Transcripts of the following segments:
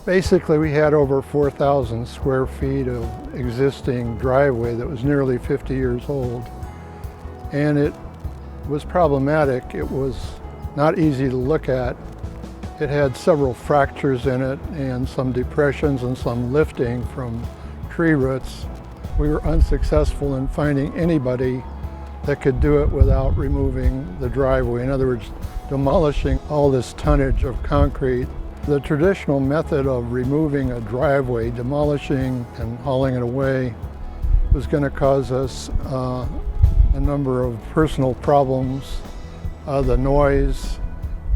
Basically, we had over 4,000 square feet of existing driveway that was nearly 50 years old. And it was problematic. It was not easy to look at. It had several fractures in it and some depressions and some lifting from tree roots. We were unsuccessful in finding anybody that could do it without removing the driveway. In other words, demolishing all this tonnage of concrete. The traditional method of removing a driveway, demolishing and hauling it away, was going to cause us a number of personal problems. The noise,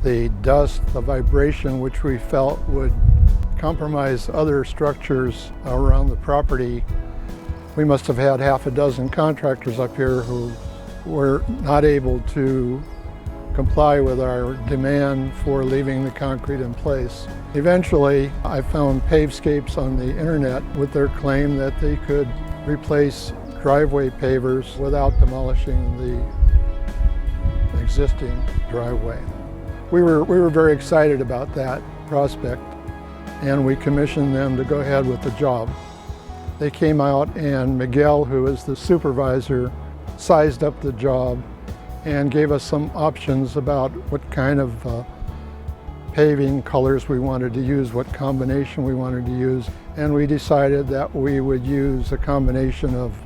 the dust, the vibration, which we felt would compromise other structures around the property. We must have had half a dozen contractors up here who were not able to comply with our demand for leaving the concrete in place. Eventually, I found Pavescapes on the internet with their claim that they could replace driveway pavers without demolishing the existing driveway. We were very excited about that prospect, and we commissioned them to go ahead with the job. They came out, and Miguel, who is the supervisor, sized up the job and gave us some options about what kind of paving colors we wanted to use, what combination we wanted to use. And we decided that we would use a combination of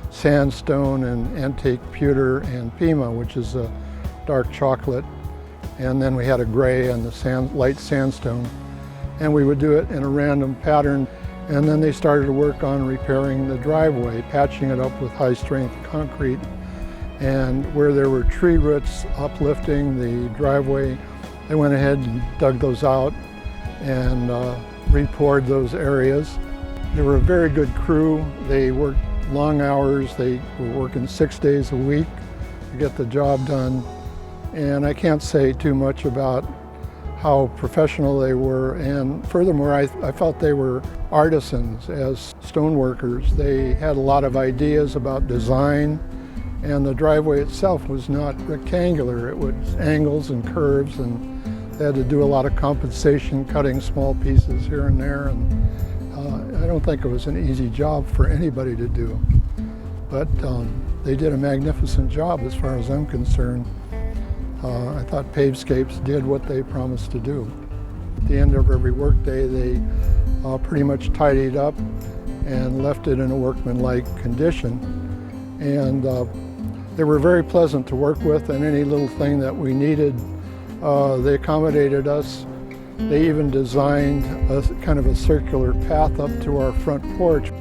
sandstone and antique pewter and pima, which is a dark chocolate. And then we had a gray and the light sandstone. And we would do it in a random pattern. And then they started to work on repairing the driveway, patching it up with high-strength concrete. And where there were tree roots uplifting the driveway, they went ahead and dug those out and re-poured those areas. They were a very good crew. They worked long hours. They were working 6 days a week to get the job done. And I can't say too much about how professional they were. And furthermore, I felt they were artisans as stoneworkers. They had a lot of ideas about design. And the driveway itself was not rectangular. It was angles and curves, and they had to do a lot of compensation, cutting small pieces here and there. And I don't think it was an easy job for anybody to do. But they did a magnificent job as far as I'm concerned. I thought Pavescapes did what they promised to do. At the end of every workday, they pretty much tidied up and left it in a workmanlike condition. And they were very pleasant to work with, and any little thing that we needed, they accommodated us. They even designed a kind of a circular path up to our front porch.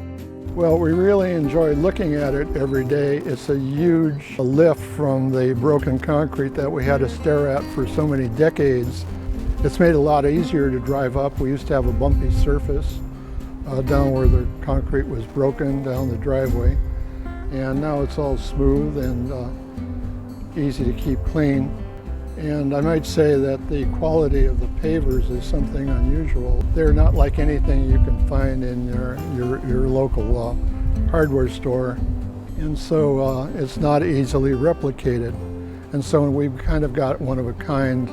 Well, we really enjoy looking at it every day. It's a huge lift from the broken concrete that we had to stare at for so many decades. It's made it a lot easier to drive up. We used to have a bumpy surface down where the concrete was broken down the driveway. And now it's all smooth and easy to keep clean. And I might say that the quality of the pavers is something unusual. They're not like anything you can find in your local hardware store. And so it's not easily replicated. And so we've kind of got one of a kind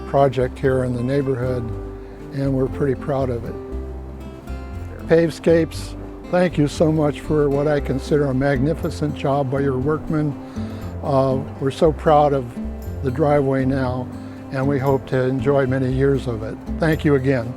project here in the neighborhood, and we're pretty proud of it. Pavescapes, thank you so much for what I consider a magnificent job by your workmen. We're so proud of the driveway now, and we hope to enjoy many years of it. Thank you again.